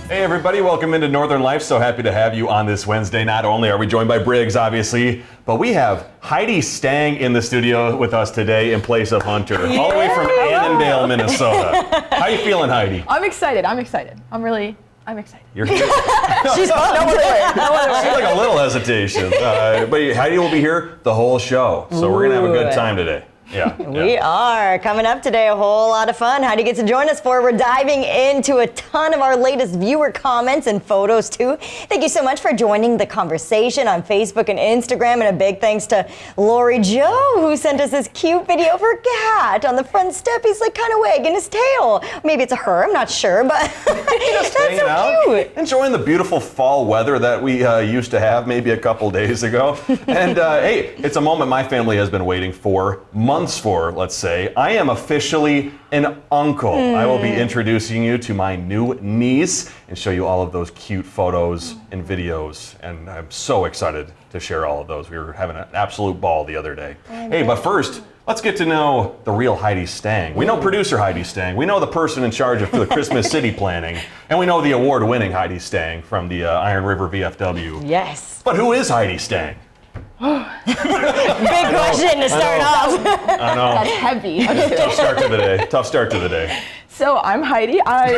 Hey everybody, welcome into Northern Life. So happy to have you on this Wednesday. Not only are we joined by Briggs, obviously, but we have Heidi Stang in the studio with us today in place of Hunter, all the way from Annandale, Minnesota. How you feeling, Heidi? I'm excited. I'm excited. I'm excited. You're here. She's no other way. Seems like a little hesitation. But Heidi will be here the whole show, so we're gonna have a good time today. Yeah. We are. Coming up today, a whole lot of fun. Heidi gets to join us for. We're diving into a ton of our latest viewer comments and photos, too. Thank you so much for joining the conversation on Facebook and Instagram. And a big thanks to Lori Joe, who sent us this cute video of her cat on the front step. He's like kind of wagging his tail. Maybe it's a her, I'm not sure, but that's so cute. Enjoying the beautiful fall weather that we used to have maybe a couple days ago. And hey, it's a moment my family has been waiting for months for, let's say. I am officially an uncle. I will be introducing you to my new niece and show you all of those cute photos and videos. And I'm so excited to share all of those. We were having an absolute ball the other day. Hey, but first, let's get to know the real Heidi Stang. We know producer Heidi Stang. We know the person in charge of the Christmas City planning. And we know the award-winning Heidi Stang from the Iron River VFW. Yes. But who is Heidi Stang? Big question to start off. I know. That's heavy. Tough start to the day. Tough start to the day. So I'm Heidi. I'm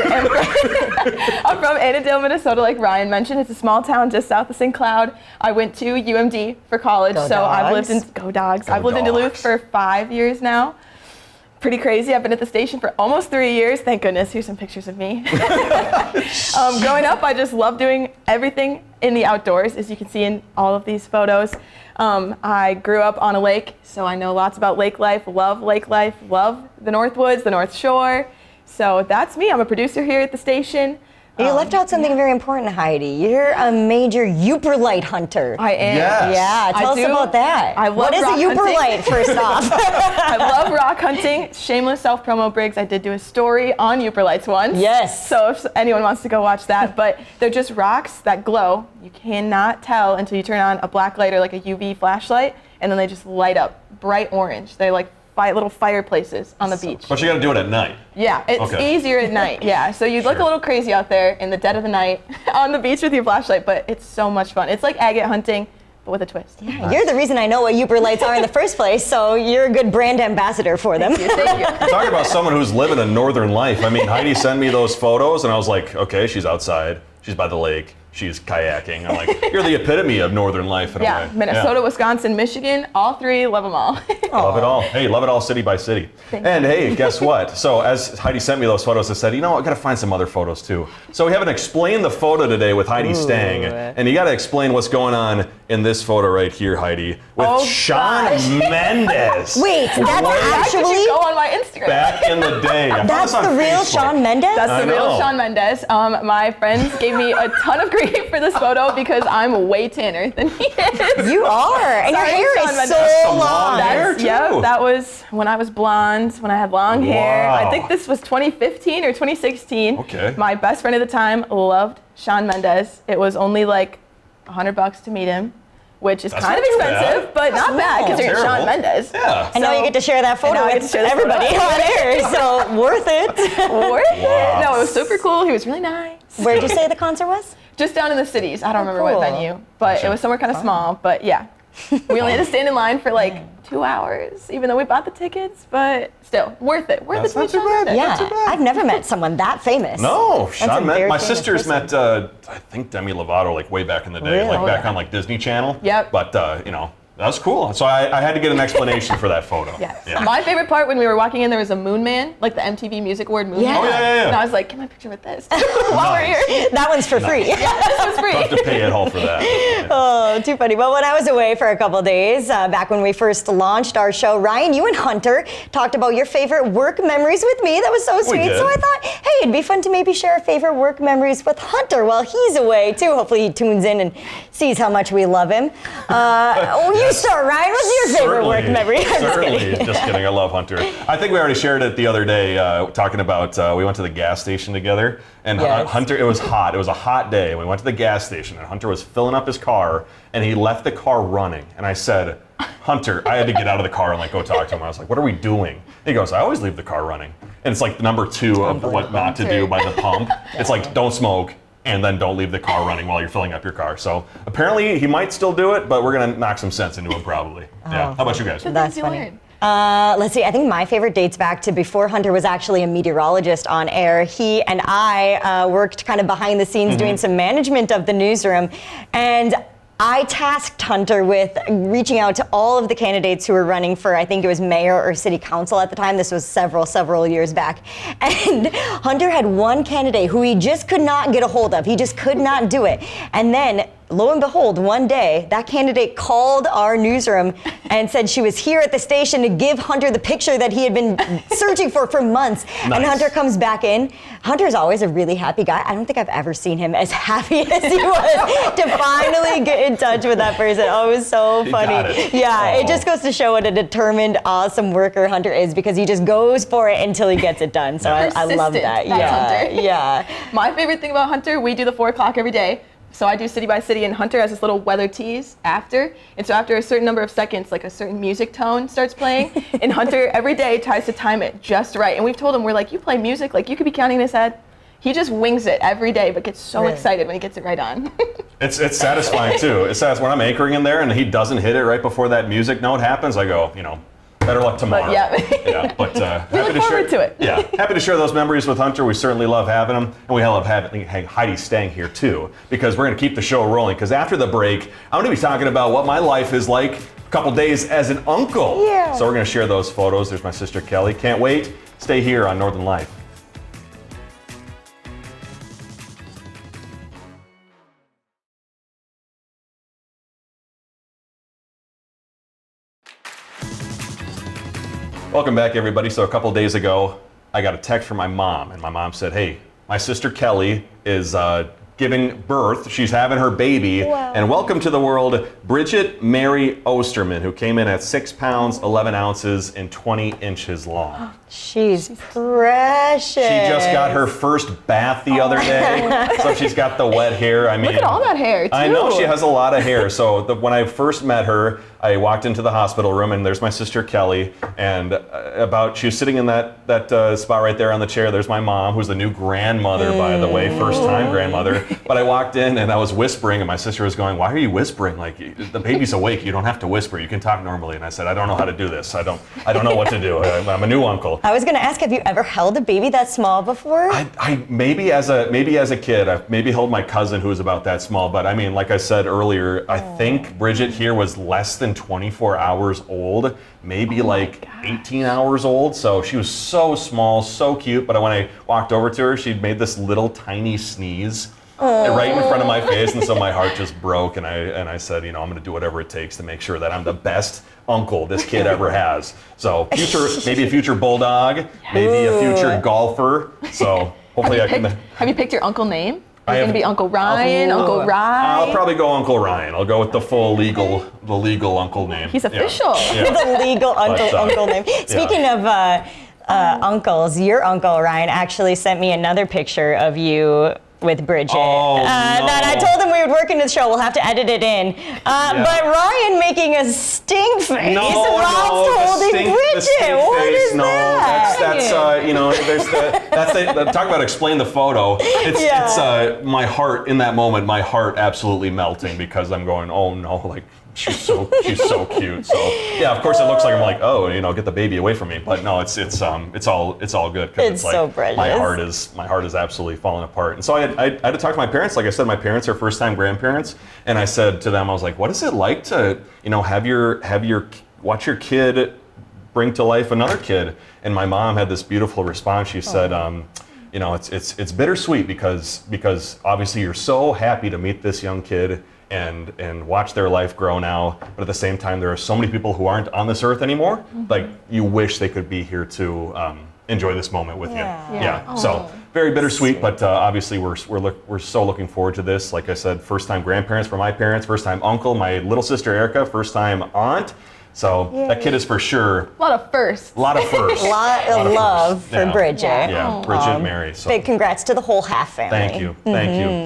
from Annandale, Minnesota, like Ryan mentioned. It's a small town just south of St. Cloud. I went to UMD for college, Go so Dogs. I've lived in Go Dogs. I've lived in Duluth for 5 years now. Pretty crazy. I've been at the station for almost 3 years. Thank goodness. Here's some pictures of me. Growing up, I just loved doing everything in the outdoors, as you can see in all of these photos. I grew up on a lake, so I know lots about lake life, love the North Woods, the North Shore. So that's me. I'm a producer here at the station. You left out something very important, Heidi. You're a major Uperlite hunter. I am. Yes. Yeah, tell us about that. I love what is rock a Uperlite, first off? I love rock hunting. Shameless self-promo, Briggs. I did do a story on Uperlites once. Yes. So if anyone wants to go watch that, but they're just rocks that glow. You cannot tell until you turn on a black light or like a UV flashlight, and then they just light up bright orange. They're like little fireplaces on the beach. But you got to do it at night. Yeah, it's easier at night. Yeah, so you look a little crazy out there in the dead of the night on the beach with your flashlight, but it's so much fun. It's like agate hunting, but with a twist. Yeah, you're the reason I know what Uperlites are in the first place, so you're a good brand ambassador for them. Thank you. Talking about someone who's living a northern life. I mean, Heidi sent me those photos, and I was like, okay, she's outside. She's by the lake. She's kayaking. I'm like, you're the epitome of northern life in a way. Minnesota, Wisconsin, Michigan, all three, love them all. Love it all. Hey, love it all city by city. And hey, guess what? So as Heidi sent me those photos, I said, you know, I got to find some other photos too. So we have an Explain the Photo today with Heidi Stang. And you got to explain what's going on in this photo right here, Heidi, with Shawn Mendes. Wait, that's actually go on my Instagram. Back in the day. That's the real Shawn Mendes? That's the real Shawn Mendes. My friends gave me a ton of grief for this photo because I'm way tanner than he is. You are, and your hair is so long. Yeah, that was when I was blonde, when I had long hair. I think this was 2015 or 2016. Okay. My best friend at the time loved Shawn Mendes. It was only like $100 to meet him, which is kind of expensive, but not bad considering Shawn Mendes. Yeah. And now you get to share that photo with everybody on air, so worth it. Worth it. No, it was super cool. He was really nice. Where'd you say the concert was? Just down in the cities. I don't remember what venue, but it was somewhere kind of small. But yeah, we only had to stand in line for like 2 hours, even though we bought the tickets. But still, worth it. Worth it to meet Shawn Mendes. Yeah, I've never met someone that famous. No, Shawn Mendes. My famous sisters person. met, I think Demi Lovato, like way back in the day, like back on like Disney Channel. Yep. But you know. That was cool. So I had to get an explanation for that photo. Yeah. My favorite part when we were walking in, there was a Moon Man, like the MTV Music Award Moon Man. Oh, yeah. And I was like, get my picture with this while we're here. That one's for free. Yeah, this was free. Don't have to pay it all for that. Yeah. Oh, too funny. Well, when I was away for a couple of days, back when we first launched our show, Ryan, you and Hunter talked about your favorite work memories with me. That was so sweet. did. So I thought, hey, it'd be fun to maybe share our favorite work memories with Hunter while he's away, too. Hopefully he tunes in and sees how much we love him. You start, Ryan. What's your favorite work memory? Certainly. Just kidding. I love Hunter. I think we already shared it the other day, talking about we went to the gas station together, and Hunter, it was hot. It was a hot day. We went to the gas station, and Hunter was filling up his car, and he left the car running. And I said, Hunter, I had to get out of the car and like go talk to him. I was like, what are we doing? He goes, I always leave the car running. And it's like number 2 of what not to do by the pump. It's like, don't smoke and then don't leave the car running while you're filling up your car. So apparently he might still do it, but we're gonna knock some sense into him probably. Yeah. How about you guys? That's funny. Let's see, I think my favorite dates back to before Hunter was actually a meteorologist on air. He and I worked kind of behind the scenes doing some management of the newsroom, and I tasked Hunter with reaching out to all of the candidates who were running for, I think it was mayor or city council at the time. This was several years back. And Hunter had one candidate who he just could not get a hold of. He just could not do it. And then, lo and behold, one day, that candidate called our newsroom and said she was here at the station to give Hunter the picture that he had been searching for months. Nice. And Hunter comes back in. Hunter's always a really happy guy. I don't think I've ever seen him as happy as he was to finally get in touch with that person. Oh, it was so funny. Yeah, it just goes to show what a determined, awesome worker Hunter is, because he just goes for it until he gets it done. So I love that. Yeah. My favorite thing about Hunter, we do the 4 o'clock every day. So I do city by city, and Hunter has this little weather tease after. And so after a certain number of seconds, like a certain music tone starts playing, and Hunter every day tries to time it just right. And we've told him, we're like, you play music, like you could be counting in his head. He just wings it every day, but gets so excited when he gets it right on. It's satisfying too. It's satisfying when I'm anchoring in there and he doesn't hit it right before that music note happens. I go, better luck tomorrow. But happy to share it. Yeah, happy to share those memories with Hunter. We certainly love having him, and we love having Heidi Stang here too, because we're going to keep the show rolling. Because after the break, I'm going to be talking about what my life is like a couple days as an uncle. Yeah. So we're going to share those photos. There's my sister Kelly. Can't wait. Stay here on Northern Life. Welcome back, everybody. So a couple days ago, I got a text from my mom, and my mom said, hey, my sister Kelly is giving birth. She's having her baby. Wow. And welcome to the world, Bridgette Mary Osterman, who came in at 6 pounds, 11 ounces, and 20 inches long. She's precious. She just got her first bath the other day, so she's got the wet hair. I mean, look at all that hair, too. I know, she has a lot of hair. So when I first met her, I walked into the hospital room, and there's my sister Kelly, and she was sitting in that spot right there on the chair. There's my mom, who's the new grandmother, by the way, first-time grandmother. But I walked in, and I was whispering, and my sister was going, why are you whispering? Like, the baby's awake. You don't have to whisper. You can talk normally. And I said, I don't know how to do this. I don't know what to do. I'm a new uncle. I was going to ask, have you ever held a baby that small before? I maybe as a kid, I've maybe held my cousin who was about that small. But I mean, like I said earlier, I think Bridgette here was less than 24 hours old, maybe 18 hours old. So she was so small, so cute. But when I walked over to her, she'd made this little tiny sneeze right in front of my face, and so my heart just broke. And I said, I'm going to do whatever it takes to make sure that I'm the best uncle this kid ever has. So maybe a future bulldog, maybe a future golfer. So hopefully Have you picked your uncle name? Is it going to be Uncle Ryan, Uncle Rye? I'll probably go Uncle Ryan. I'll go with the full legal uncle name. He's official. Yeah. The legal uncle name. Speaking of uncles, your Uncle Ryan actually sent me another picture of you with Bridgette. Oh, no. That I told him we would work in the show. We'll have to edit it in. But Ryan making a stink face whilst holding Bridgette. What is that? That's talk about explain the photo. It's my heart in that moment. My heart absolutely melting because I'm going, oh no, like she's so cute. So yeah, of course it looks like I'm like, oh, get the baby away from me. But no, it's all good because it's like so precious. my heart is absolutely falling apart. And so I had to talk to my parents. Like I said, my parents are first time grandparents, and I said to them, I was like, what is it like to watch your kid bring to life another kid? And my mom had this beautiful response. She said, it's bittersweet because obviously you're so happy to meet this young kid and watch their life grow now, but at the same time there are so many people who aren't on this earth anymore. Like you wish they could be here to enjoy this moment with you. So very bittersweet, but obviously we're so looking forward to this. Like I said, first time grandparents for my parents, first time uncle, my little sister Erica, first time aunt. So that kid is for sure. A lot of firsts. A lot of love for Bridgette. Yeah, Bridgette Mary. So. Big congrats to the whole Half family. Thank you.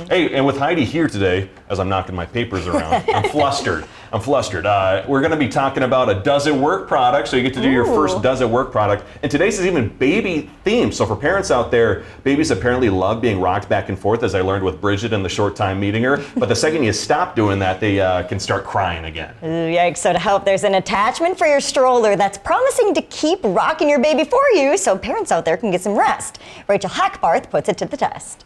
Hey, and with Heidi here today, as I'm knocking my papers around, I'm flustered. I'm flustered. We're going to be talking about a Does It Work product, so you get to do your first Does It Work product. And today's is even baby themed. So for parents out there, babies apparently love being rocked back and forth, as I learned with Bridgette in the short time meeting her. But the second you stop doing that, they can start crying again. Ooh, yikes. So to help, there's an attachment for your stroller that's promising to keep rocking your baby for you, so parents out there can get some rest. Rachel Hackbarth puts it to the test.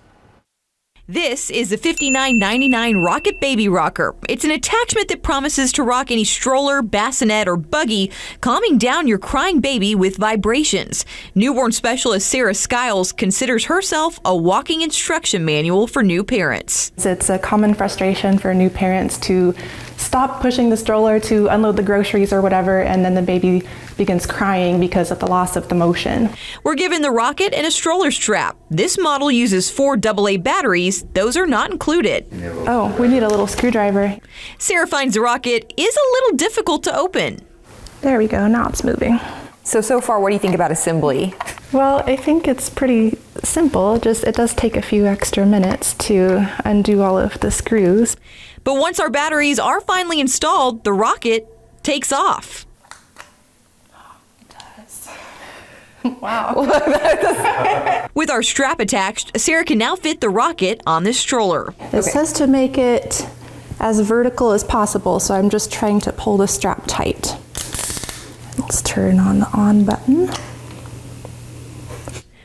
This is the $59.99 Rocket Baby Rocker. It's an attachment that promises to rock any stroller, bassinet, or buggy, calming down your crying baby with vibrations. Newborn specialist Sarah Skiles considers herself a walking instruction manual for new parents. It's a common frustration for new parents to stop pushing the stroller to unload the groceries or whatever, and then the baby begins crying because of the loss of the motion. We're given the Rocket and a stroller strap. This model uses 4 AA batteries. Those are not included. Oh, we need a little screwdriver. Sarah finds the Rocket is a little difficult to open. There we go, now it's moving. So far, what do you think about assembly? Well, I think it's pretty simple, just it does take a few extra minutes to undo all of the screws. But once our batteries are finally installed, the Rocket takes off. Wow. With our strap attached, Sarah can now fit the Rocket on this stroller. It says to make it as vertical as possible, so I'm just trying to pull the strap tight. Let's turn on the on button.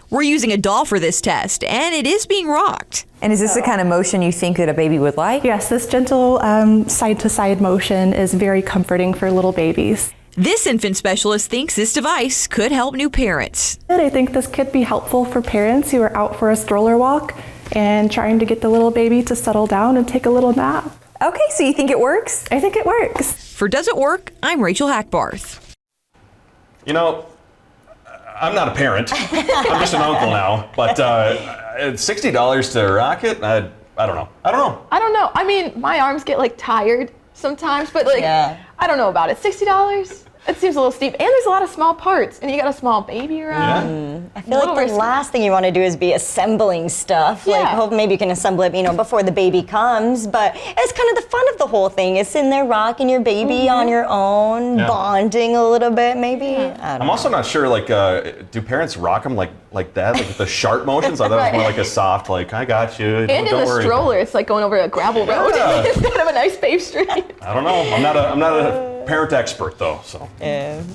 We're using a doll for this test, and it is being rocked. And is this the kind of motion you think that a baby would like? Yes, this gentle side-to-side motion is very comforting for little babies. This infant specialist thinks this device could help new parents. And I think this could be helpful for parents who are out for a stroller walk and trying to get the little baby to settle down and take a little nap. Okay, so you think it works? I think it works. For Does It Work, I'm Rachel Hackbarth. You know, I'm not a parent. I'm just an uncle now. But $60 to rock it? I don't know. I don't know. I mean, my arms get like tired sometimes, but like, I don't know about it. $60? It seems a little steep, and there's a lot of small parts, and you got a small baby around. I feel like the last thing you want to do is be assembling stuff. Yeah. Like, hope maybe you can assemble it, before the baby comes. But it's kind of the fun of the whole thing. Is sitting there rocking your baby on your own, bonding a little bit, maybe. I don't know. I'm also not sure. Like, do parents rock them like that, like with the sharp motions? I thought it was more like a soft, like I got you. And don't in the worry. stroller, it's like going over a gravel road instead of a nice paved street. I don't know. I'm not a parent expert though. So.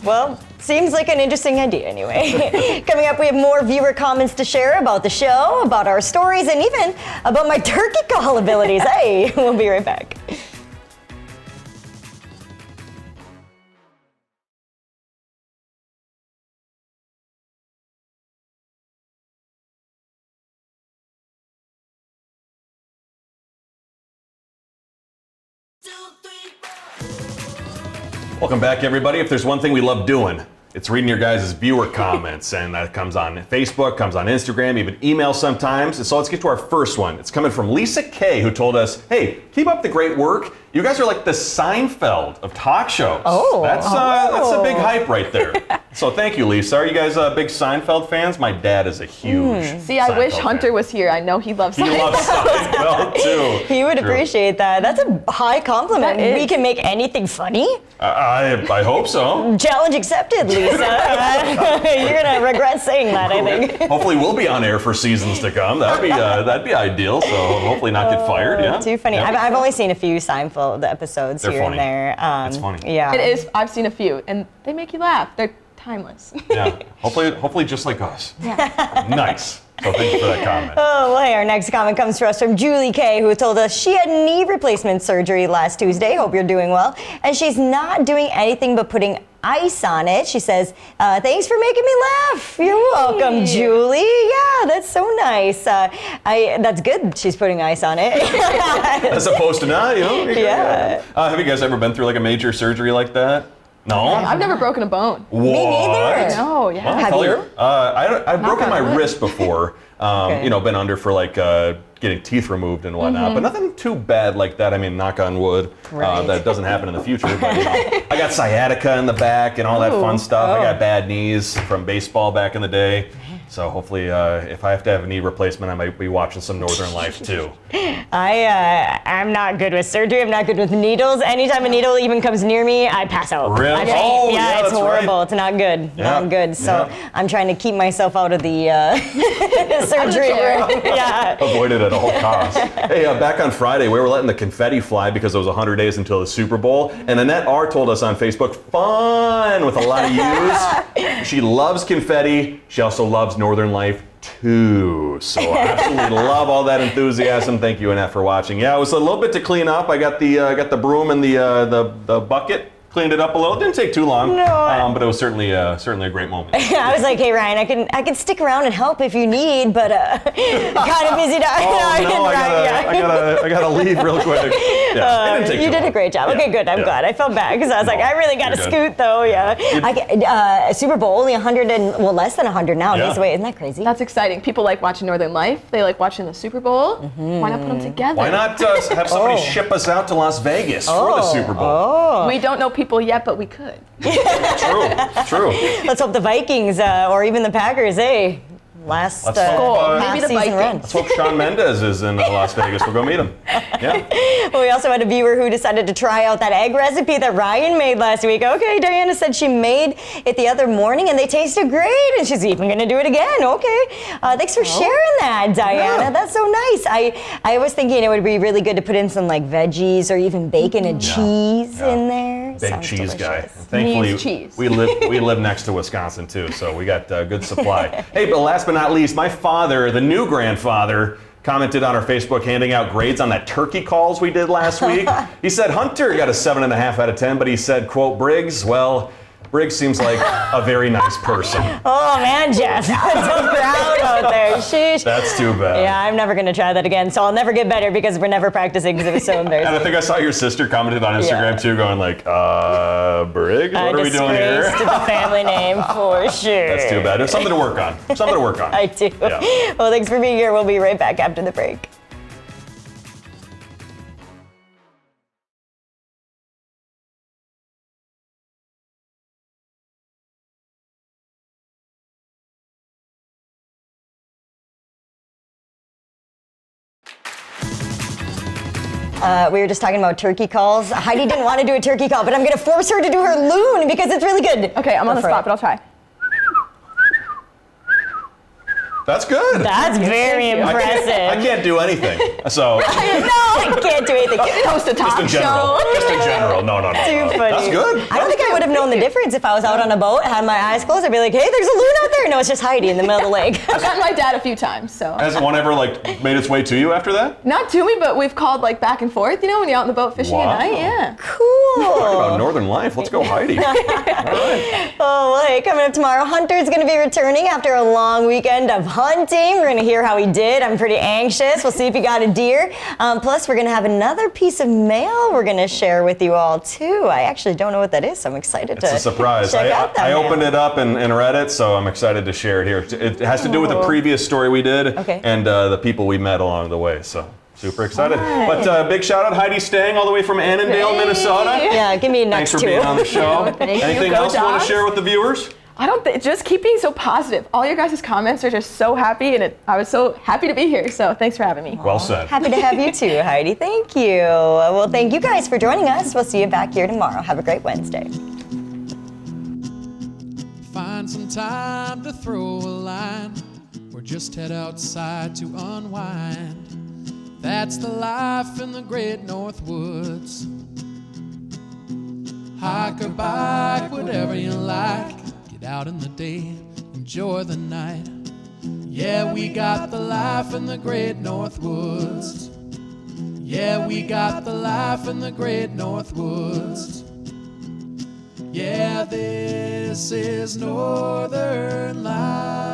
Well, seems like an interesting idea anyway. Coming up, we have more viewer comments to share about the show, about our stories, and even about my turkey call abilities. Hey, we'll be right back. Welcome back, everybody. If there's one thing we love doing, it's reading your guys' viewer comments, and that comes on Facebook, comes on Instagram, even email sometimes. And so let's get to our first one. It's coming from Lisa K, who told us, hey, keep up the great work. You guys are like the Seinfeld of talk shows. That's a big hype right there. So thank you, Lisa. Are you guys big Seinfeld fans? My dad is a huge See, I wish Seinfeld Hunter fan. was here. I know he loves He Seinfeld. loves Seinfeld too. He would appreciate that. That's a high compliment. That is. We can make anything funny. I hope so. Challenge accepted, Lisa. You're gonna regret saying that, I think. Hopefully we'll be on air for seasons to come. That'd be ideal. So hopefully not get fired. Yeah. Too funny. Yeah. I've only seen a few Seinfeld episodes They're here funny. and there. It's funny. Yeah. It is. I've seen a few, and they make you laugh. They're timeless. Yeah. Hopefully just like us. Yeah. Nice. So thank you for that comment. Oh, well, hey, our next comment comes to us from Julie K, who told us she had knee replacement surgery last Tuesday. Hope you're doing well. And she's not doing anything but putting ice on it. She says, thanks for making me laugh. You're welcome, Julie. Yeah, that's so nice. That's good she's putting ice on it. As opposed to not, Yeah. Have you guys ever been through like a major surgery like that? No? I've never broken a bone. What? Me neither. No, yeah. Well, Have tell you? I've broken my on wood. wrist before. Okay. Been under for like getting teeth removed and whatnot, but nothing too bad like that. I mean, knock on wood, Right. that doesn't happen in the future. But I got sciatica in the back and all that fun stuff. I got bad knees from baseball back in the day. So hopefully, if I have to have a knee replacement, I might be watching some Northern Life too. I'm not good with surgery. I'm not good with needles. Anytime a needle even comes near me, I pass out. Really? I faint. Oh, yeah, it's that's horrible. right. It's not good. Yeah. Not good. So I'm trying to keep myself out of the surgery room. Yeah. Avoid it at all costs. Hey, back on Friday, we were letting the confetti fly because it was 100 days until the Super Bowl. And Annette R. told us on Facebook, fun, with a lot of U's. She loves confetti. She also loves Northern Life too. So I absolutely love all that enthusiasm. Thank you, Annette, for watching. Yeah, it was a little bit to clean up. I got the broom and the bucket. Cleaned it up a little. It didn't take too long, but it was certainly a great moment. I was like, hey Ryan, I can stick around and help if you need, but kind of busy now. I gotta leave real quick. Yeah, it didn't take you too did long. a great job. Okay, good. I'm glad. I felt bad because I was like, I really got to you're scoot though. Yeah. Super Bowl only 100 and less than 100 now days away. Isn't that crazy? That's exciting. People like watching Northern Life. They like watching the Super Bowl. Why not put them together? Why not have somebody ship us out to Las Vegas for the Super Bowl? We don't know people yet, but we could. True. Let's hope the Vikings or even the Packers, last Let's hope, maybe the season Vikings. run. Let's hope Shawn Mendes is in Las Vegas. We'll go meet him. Yeah. Well, we also had a viewer who decided to try out that egg recipe that Ryan made last week. Okay, Diana said she made it the other morning and they tasted great, and she's even going to do it again. Okay, thanks for sharing that, Diana. Yeah. That's so nice. I was thinking it would be really good to put in some like veggies or even bacon and cheese in there. Big Sounds cheese guy. delicious. Thankfully, Needs cheese. we live next to Wisconsin too, so we got good supply. Hey, but last but not least, my father, the new grandfather, commented on our Facebook handing out grades on that turkey calls we did last week. He said Hunter got a 7.5 out of 10, but he said, quote, Briggs, well, Briggs seems like a very nice person. Oh man, Jeff, that's so proud out there. Sheesh. That's too bad. Yeah, I'm never going to try that again, so I'll never get better because we're never practicing because it was so embarrassing. And I think I saw your sister commented on Instagram too, going like, Briggs, what are we doing here? Disgrace to the family name for sure. That's too bad. There's something to work on. I do. Yeah. Well, thanks for being here. We'll be right back after the break. We were just talking about turkey calls. Heidi didn't want to do a turkey call, but I'm going to force her to do her loon because it's really good. Okay, I'm on the spot, but I'll try. That's good. That's very impressive. I can't do anything. So No, I can't do anything. Host a talk just in general. show. Just in general. No. Too funny. That's good. I don't think I would have known the difference if I was out on a boat, had my eyes closed. I'd be like, hey, there's a loon out there. No, it's just Heidi in the middle of the lake. I've gotten my dad a few times, so. Has one ever made its way to you after that? Not to me, but we've called back and forth, when you're out on the boat fishing Wow. at night, yeah. Cool. Talk about Northern Life. Let's go, Heidi. All right. Oh, well, hey, coming up tomorrow, Hunter's going to be returning after a long weekend of hunting. We're going to hear how he did. I'm pretty anxious. We'll see if he got a deer. Plus, we're going to have another piece of mail we're going to share with you all, too. I actually don't know what that is, so I'm excited to It's a surprise. check out that I mail. opened it up and read it, so I'm excited to share it here. It has to do with the previous story we did and the people we met along the way, so super excited. Right. But big shout out Heidi Stang all the way from Annandale, Minnesota. Yeah, give me a Thanks next for two. being on the show. Thank you. Anything Go else you want to Dogs. share with the viewers? I don't think, just keep being so positive. All your guys' comments are just so happy, and I was so happy to be here, so thanks for having me. Well said. Happy to have you too, Heidi. Thank you. Well, thank you guys for joining us. We'll see you back here tomorrow. Have a great Wednesday. Find some time to throw a line or just head outside to unwind. That's the life in the great North Woods. Hike or bike, whatever you like. Get out in the day, enjoy the night. Yeah, we got the life in the great North Woods. Yeah, we got the life in the great North Woods. Yeah, this is Northern Life.